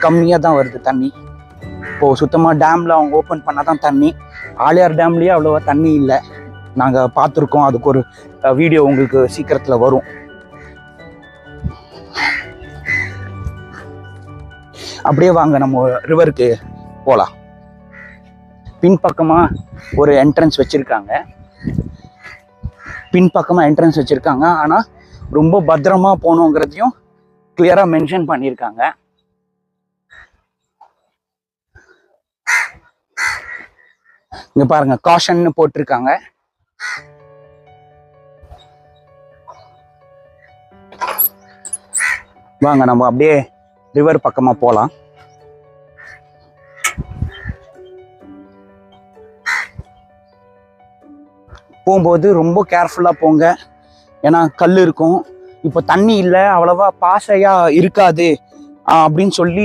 கம்மியாக தான் வருது தண்ணி. இப்போது சுத்தமாக டேமில் அவங்க ஓப்பன் பண்ணால் தான் தண்ணி. ஆழியார் டேம்லேயே அவ்வளோவா தண்ணி இல்லை, நாங்கள் பார்த்துருக்கோம். அதுக்கு ஒரு வீடியோ உங்களுக்கு சீக்கிரத்தில் வரும். அப்படியே வாங்க நம்ம ரிவருக்கு போகலாம். பின்பக்கமாக ஒரு என்ட்ரன்ஸ் வச்சுருக்காங்க. ஆனால் ரொம்ப பத்திரமா போகணுங்கிறதையும் கிளியராக மென்ஷன் பண்ணியிருக்காங்க. இங்க பாருங்க, காஷன் போட்டிருக்காங்க. வாங்க நம்ம அப்படியே ரிவர் பக்கமா போலாம். போகும்போது ரொம்ப கேர்ஃபுல்லா போங்க, ஏன்னா கல் இருக்கும். இப்போ தண்ணி இல்லை, அவ்வளவா பாசையா இருக்காது அப்படின்னு சொல்லி